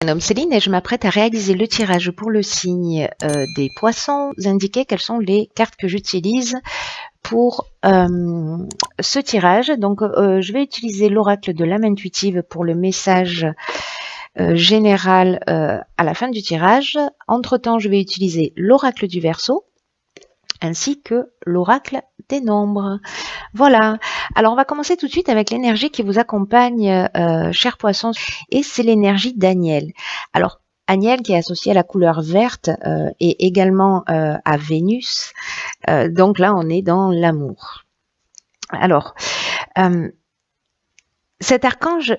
Je me nomme Céline et je m'apprête à réaliser le tirage pour le signe des poissons. Vous indiquez quelles sont les cartes que j'utilise pour ce tirage. Donc, je vais utiliser l'oracle de l'âme intuitive pour le message général à la fin du tirage. Entre-temps, je vais utiliser l'oracle du Verseau ainsi que l'oracle des nombres. Voilà. Alors, on va commencer tout de suite avec l'énergie qui vous accompagne, chers poissons, et c'est l'énergie d'Aniel. Alors, Aniel qui est associé à la couleur verte et également à Vénus. Donc là, on est dans l'amour. Alors, cet archange,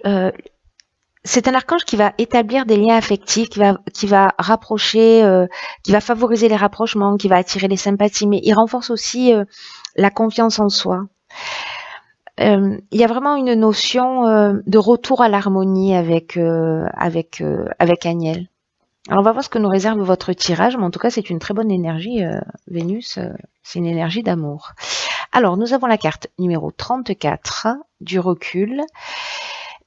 c'est un archange qui va établir des liens affectifs, qui va rapprocher, qui va favoriser les rapprochements, qui va attirer les sympathies, mais il renforce aussi la confiance en soi. Il y a vraiment une notion de retour à l'harmonie avec Aniel. Alors on va voir ce que nous réserve votre tirage, mais en tout cas c'est une très bonne énergie, Vénus, c'est une énergie d'amour. Alors nous avons la carte numéro 34 du recul,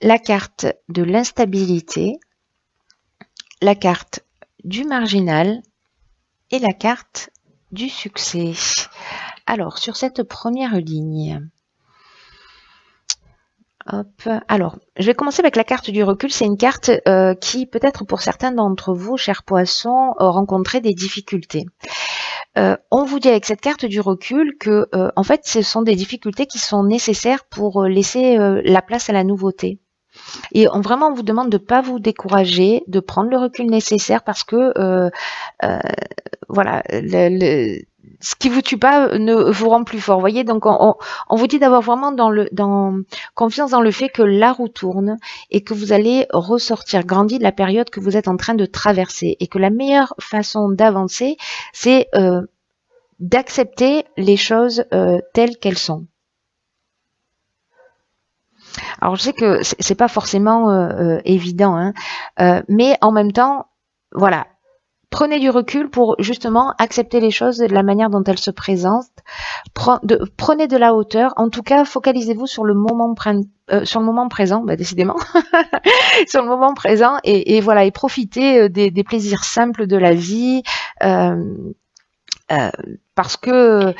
la carte de l'instabilité, la carte du marginal et la carte du succès. Alors sur cette première ligne, hop. Alors, je vais commencer avec la carte du recul. C'est une carte qui, peut-être pour certains d'entre vous, chers poissons, rencontraient des difficultés. On vous dit avec cette carte du recul que, en fait, ce sont des difficultés qui sont nécessaires pour laisser la place à la nouveauté. Et vraiment, on vous demande de ne pas vous décourager, de prendre le recul nécessaire parce que, voilà, ce qui vous tue pas ne vous rend plus fort. Vous voyez, donc on vous dit d'avoir vraiment confiance dans le fait que la roue tourne et que vous allez ressortir grandi de la période que vous êtes en train de traverser et que la meilleure façon d'avancer, c'est d'accepter les choses telles qu'elles sont. Alors je sais que c'est pas forcément évident, hein, mais en même temps, voilà. Prenez du recul pour justement accepter les choses de la manière dont elles se présentent. Prenez de la hauteur. En tout cas, focalisez-vous sur le moment présent, décidément, sur le moment présent et voilà, et profitez des plaisirs simples de la vie. Parce que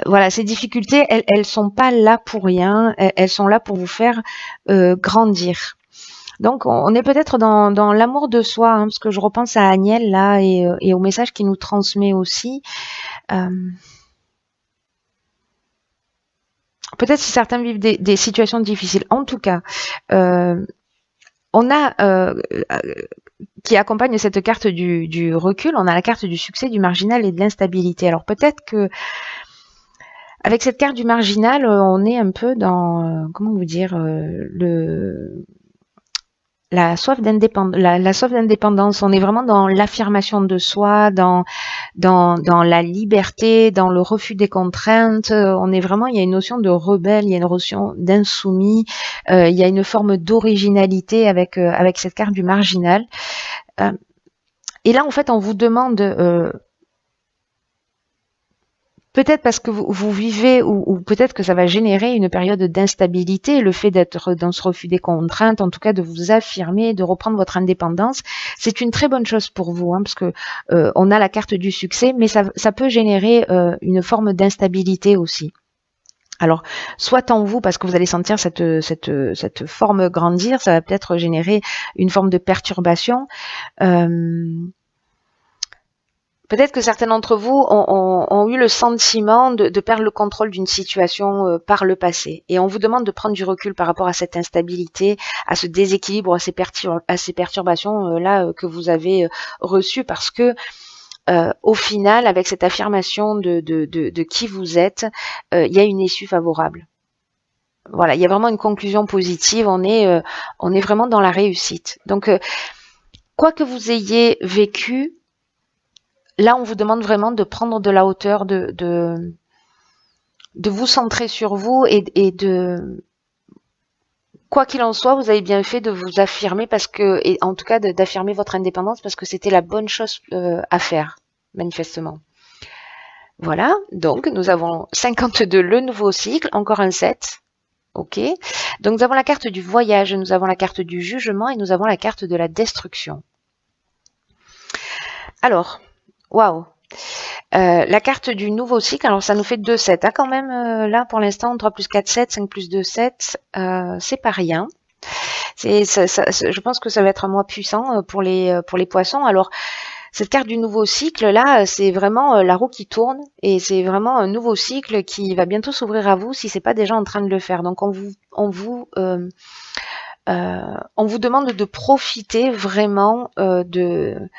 voilà, ces difficultés, elles sont pas là pour rien. Elles sont là pour vous faire grandir. Donc, on est peut-être dans l'amour de soi, hein, parce que je repense à Aniel là et au message qu'il nous transmet aussi. Peut-être si certains vivent des situations difficiles. En tout cas, on a qui accompagne cette carte du recul, on a la carte du succès, du marginal et de l'instabilité. Alors peut-être que avec cette carte du marginal, on est un peu dans comment vous dire la soif d'indépendance, on est vraiment dans l'affirmation de soi, dans la liberté, dans le refus des contraintes. On est vraiment, il y a une notion de rebelle, il y a une notion d'insoumis, il y a une forme d'originalité avec cette carte du marginal. Et là, en fait, on vous demande peut-être parce que vous vivez ou peut-être que ça va générer une période d'instabilité, le fait d'être dans ce refus des contraintes, en tout cas de vous affirmer, de reprendre votre indépendance, c'est une très bonne chose pour vous, hein, parce que on a la carte du succès, mais ça peut générer une forme d'instabilité aussi. Alors, soit en vous, parce que vous allez sentir cette forme grandir, ça va peut-être générer une forme de perturbation. Peut-être que certains d'entre vous ont eu le sentiment de perdre le contrôle d'une situation par le passé. Et on vous demande de prendre du recul par rapport à cette instabilité, à ce déséquilibre, à ces perturbations là que vous avez reçues parce que au final, avec cette affirmation de qui vous êtes, il y a une issue favorable. Voilà, il y a vraiment une conclusion positive. On est vraiment dans la réussite. Donc, quoi que vous ayez vécu, là, on vous demande vraiment de prendre de la hauteur, de vous centrer sur vous et de, quoi qu'il en soit, vous avez bien fait de vous affirmer parce que, et en tout cas d'affirmer votre indépendance parce que c'était la bonne chose à faire, manifestement. Voilà, donc nous avons 52, le nouveau cycle, encore un 7. Ok. Donc nous avons la carte du voyage, nous avons la carte du jugement et nous avons la carte de la destruction. Alors, waouh. La carte du nouveau cycle, alors ça nous fait 2-7 hein, quand même, là pour l'instant, 3 plus 4, 7, 5 plus 2, 7, c'est pas rien. Je pense que ça va être un mois puissant pour les poissons. Alors, cette carte du nouveau cycle, là, c'est vraiment la roue qui tourne et c'est vraiment un nouveau cycle qui va bientôt s'ouvrir à vous si c'est pas déjà en train de le faire. Donc, on vous demande de profiter vraiment de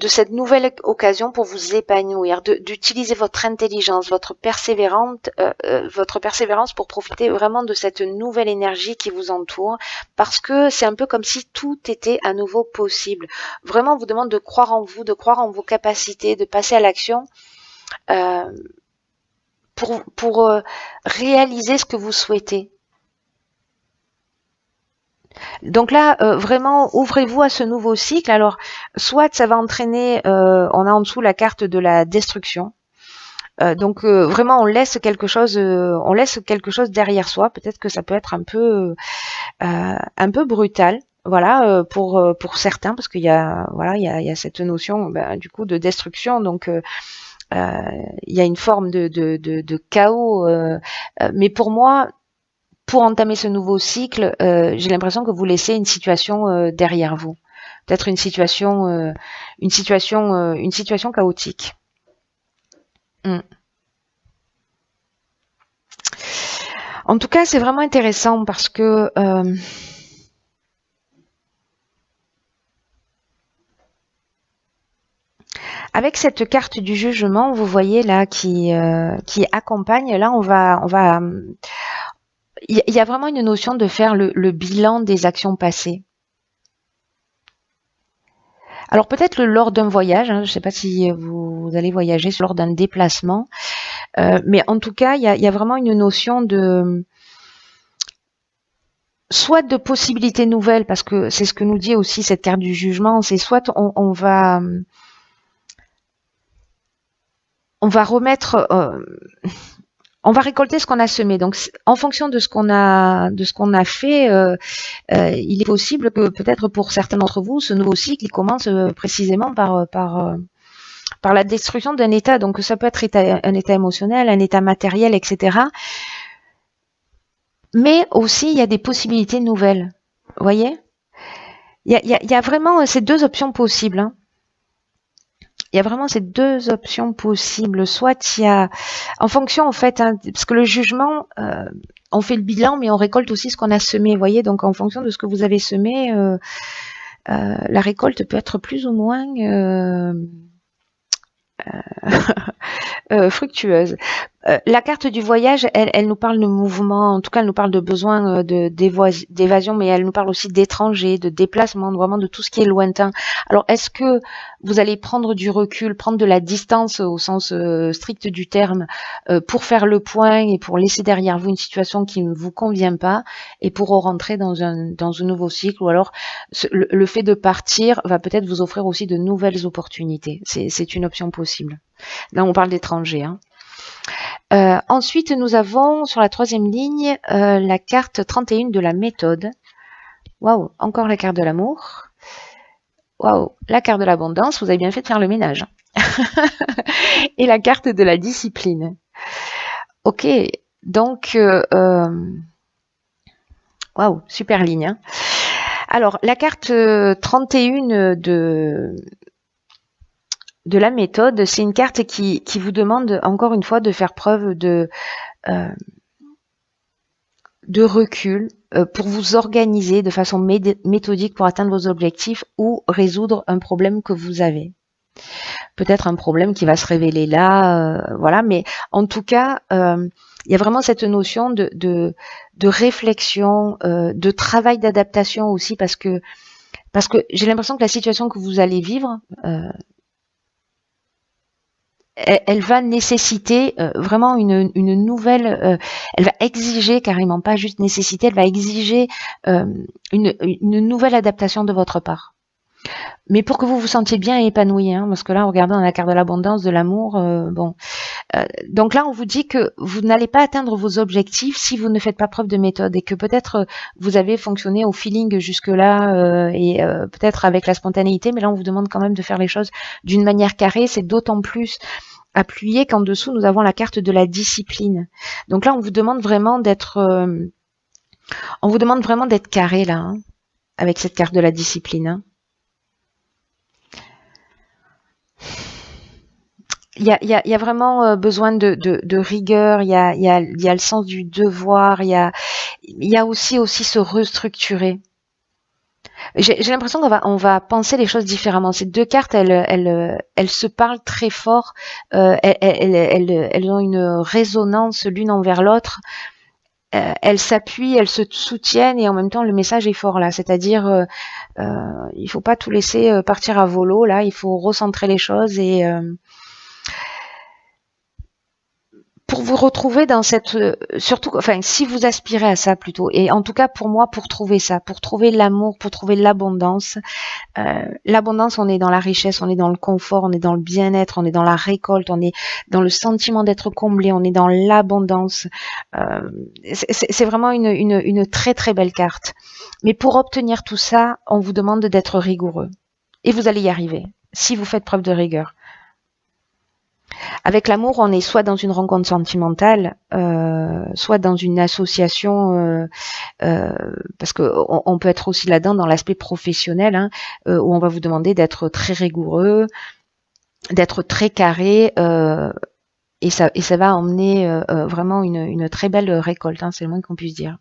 cette nouvelle occasion pour vous épanouir, d'utiliser votre intelligence, votre persévérance pour profiter vraiment de cette nouvelle énergie qui vous entoure, parce que c'est un peu comme si tout était à nouveau possible. Vraiment, on vous demande de croire en vous, de croire en vos capacités, de passer à l'action pour réaliser ce que vous souhaitez. Donc là, vraiment, ouvrez-vous à ce nouveau cycle. Alors, soit ça va entraîner, on a en dessous la carte de la destruction. Donc vraiment, on laisse quelque chose derrière soi. Peut-être que ça peut être un peu brutal. Voilà, pour certains, parce qu'il y a cette notion, du coup, de destruction. Donc il y a une forme de chaos. Mais pour moi, pour entamer ce nouveau cycle, j'ai l'impression que vous laissez une situation derrière vous. Peut-être une situation chaotique. En tout cas, c'est vraiment intéressant parce que avec cette carte du jugement, vous voyez là qui accompagne. Là, on va il y a vraiment une notion de faire le bilan des actions passées. Alors peut-être lors d'un voyage, je ne sais pas si vous allez voyager lors d'un déplacement, mais en tout cas, il y a vraiment une notion de soit de possibilités nouvelles, parce que c'est ce que nous dit aussi cette carte du jugement, c'est soit on va remettre on va récolter ce qu'on a semé. Donc, en fonction de ce qu'on a fait, il est possible que peut-être pour certains d'entre vous, ce nouveau cycle, il commence précisément par la destruction d'un état. Donc, ça peut être un état émotionnel, un état matériel, etc. Mais aussi, il y a des possibilités nouvelles. Vous voyez ? Il y a vraiment ces deux options possibles. Hein. Il y a vraiment ces deux options possibles. Soit il y a, en fonction en fait, parce que le jugement, on fait le bilan, mais on récolte aussi ce qu'on a semé. Vous voyez, donc en fonction de ce que vous avez semé, la récolte peut être plus ou moins fructueuse. La carte du voyage, elle nous parle de mouvement, en tout cas elle nous parle de besoin d'évasion, mais elle nous parle aussi d'étrangers, de déplacement, vraiment de tout ce qui est lointain. Alors est-ce que vous allez prendre du recul, prendre de la distance au sens strict du terme, pour faire le point et pour laisser derrière vous une situation qui ne vous convient pas et pour rentrer dans un nouveau cycle, ou alors le fait de partir va peut-être vous offrir aussi de nouvelles opportunités. C'est une option possible. Là on parle d'étrangers. Hein. Ensuite, nous avons sur la troisième ligne la carte 31 de la méthode. Waouh, encore la carte de l'amour. Waouh, la carte de l'abondance. Vous avez bien fait de faire le ménage. Et la carte de la discipline. Ok, donc waouh, super ligne. Hein. Alors, la carte 31 de la méthode, c'est une carte qui vous demande encore une fois de faire preuve de recul pour vous organiser de façon méthodique pour atteindre vos objectifs ou résoudre un problème que vous avez. Peut-être un problème qui va se révéler là, voilà, mais en tout cas, il y a vraiment cette notion de réflexion, de travail d'adaptation aussi, parce que j'ai l'impression que la situation que vous allez vivre, elle va nécessiter vraiment une nouvelle, elle va exiger carrément, pas juste nécessiter, elle va exiger une nouvelle adaptation de votre part. Mais pour que vous vous sentiez bien et épanoui, hein, parce que là, regardez, on a la carte de l'abondance, de l'amour, bon, Donc là, on vous dit que vous n'allez pas atteindre vos objectifs si vous ne faites pas preuve de méthode et que peut-être vous avez fonctionné au feeling jusque-là et peut-être avec la spontanéité, mais là, on vous demande quand même de faire les choses d'une manière carrée. C'est d'autant plus appuyé qu'en dessous, nous avons la carte de la discipline. Donc là, on vous demande vraiment d'être carré là, hein, avec cette carte de la discipline. Hein. Il y a vraiment besoin de rigueur, il y a le sens du devoir, il y a aussi se restructurer. J'ai l'impression qu'on va penser les choses différemment. Ces deux cartes, elles se parlent très fort, elles ont une résonance l'une envers l'autre. Elles s'appuient, elles se soutiennent et en même temps le message est fort là. C'est-à-dire, il faut pas tout laisser partir à volo là. Il faut recentrer les choses et pour vous retrouver dans cette, surtout, enfin, si vous aspirez à ça plutôt, et en tout cas pour moi, pour trouver ça, pour trouver l'amour, pour trouver l'abondance, on est dans la richesse, on est dans le confort, on est dans le bien-être, on est dans la récolte, on est dans le sentiment d'être comblé, on est dans l'abondance. C'est vraiment une très très belle carte. Mais pour obtenir tout ça, on vous demande d'être rigoureux. Et vous allez y arriver, si vous faites preuve de rigueur. Avec l'amour, on est soit dans une rencontre sentimentale, soit dans une association, parce que on peut être aussi là-dedans dans l'aspect professionnel, hein, où on va vous demander d'être très rigoureux, d'être très carré, et ça va emmener vraiment une très belle récolte, hein, c'est le moins qu'on puisse dire.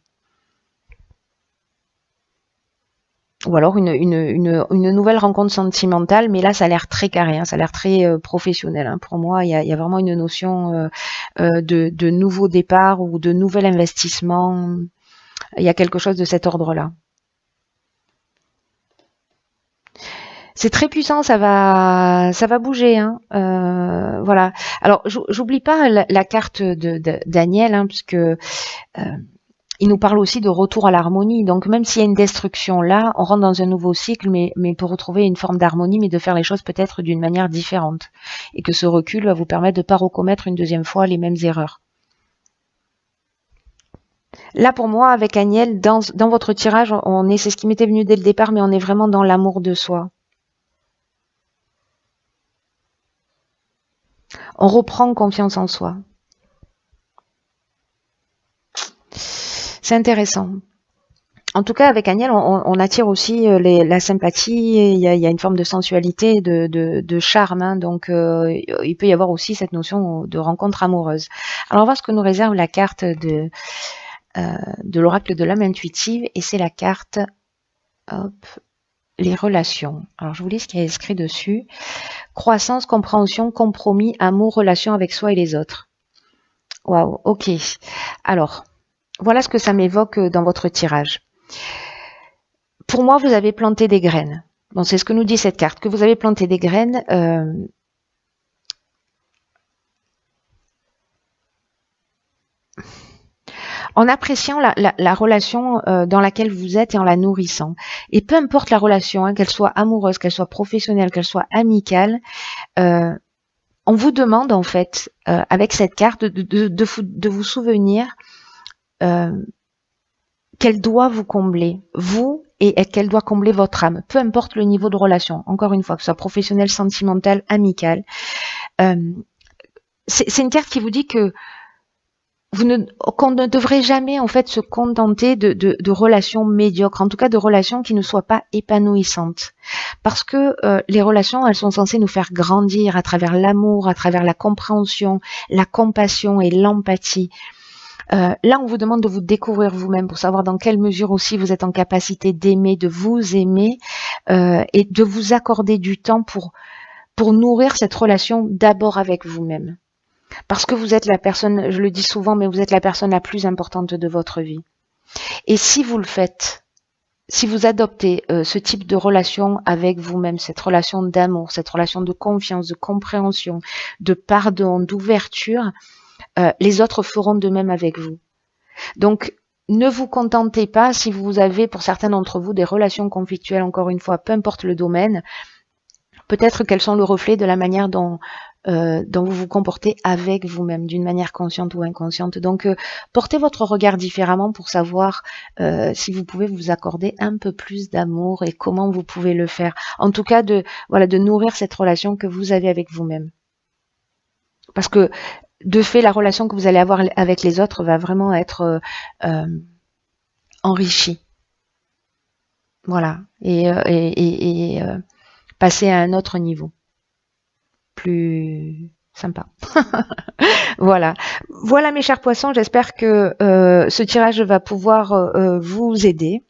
Ou alors une nouvelle rencontre sentimentale, mais là ça a l'air très carré, hein, ça a l'air très professionnel. Hein. Pour moi, il y a vraiment une notion de nouveau départ ou de nouvel investissement. Il y a quelque chose de cet ordre-là. C'est très puissant, ça va bouger. Hein. Voilà. Alors, j'oublie pas la carte de Daniel, hein, puisque il nous parle aussi de retour à l'harmonie. Donc même s'il y a une destruction là, on rentre dans un nouveau cycle, mais pour retrouver une forme d'harmonie, mais de faire les choses peut-être d'une manière différente. Et que ce recul va vous permettre de ne pas recommettre une deuxième fois les mêmes erreurs. Là pour moi, avec Agnel, dans votre tirage, c'est ce qui m'était venu dès le départ, mais on est vraiment dans l'amour de soi. On reprend confiance en soi. C'est intéressant. En tout cas, avec Agnel, on attire aussi la sympathie. Il y a une forme de sensualité, de charme. Hein, donc, il peut y avoir aussi cette notion de rencontre amoureuse. Alors, on va voir ce que nous réserve la carte de l'oracle de l'âme intuitive. Et c'est la carte, hop, les relations. Alors, je vous lis ce qui est écrit dessus. Croissance, compréhension, compromis, amour, relation avec soi et les autres. Waouh, ok. Alors... Voilà ce que ça m'évoque dans votre tirage. Pour moi, vous avez planté des graines. Bon, c'est ce que nous dit cette carte, que vous avez planté des graines. En appréciant la relation dans laquelle vous êtes et en la nourrissant. Et peu importe la relation, hein, qu'elle soit amoureuse, qu'elle soit professionnelle, qu'elle soit amicale, on vous demande en fait, avec cette carte, de vous souvenir qu'elle doit vous combler, vous, et qu'elle doit combler votre âme, peu importe le niveau de relation, encore une fois, que ce soit professionnel, sentimental, amical. C'est une carte qui vous dit que qu'on ne devrait jamais en fait se contenter de relations médiocres, en tout cas de relations qui ne soient pas épanouissantes. Parce que les relations, elles sont censées nous faire grandir à travers l'amour, à travers la compréhension, la compassion et l'empathie. Là, on vous demande de vous découvrir vous-même pour savoir dans quelle mesure aussi vous êtes en capacité d'aimer, de vous aimer et de vous accorder du temps pour nourrir cette relation d'abord avec vous-même. Parce que vous êtes la personne, je le dis souvent, mais vous êtes la personne la plus importante de votre vie. Et si vous le faites, si vous adoptez ce type de relation avec vous-même, cette relation d'amour, cette relation de confiance, de compréhension, de pardon, d'ouverture, les autres feront de même avec vous. Donc, ne vous contentez pas si vous avez, pour certains d'entre vous, des relations conflictuelles, encore une fois, peu importe le domaine, Peut-être qu'elles sont le reflet de la manière dont vous vous comportez avec vous-même, d'une manière consciente ou inconsciente. Donc, portez votre regard différemment pour savoir si vous pouvez vous accorder un peu plus d'amour et comment vous pouvez le faire. En tout cas, de nourrir cette relation que vous avez avec vous-même. Parce que, de fait, la relation que vous allez avoir avec les autres va vraiment être enrichie. Voilà. Et passer à un autre niveau. Plus sympa. Voilà. Voilà mes chers poissons, j'espère que ce tirage va pouvoir vous aider.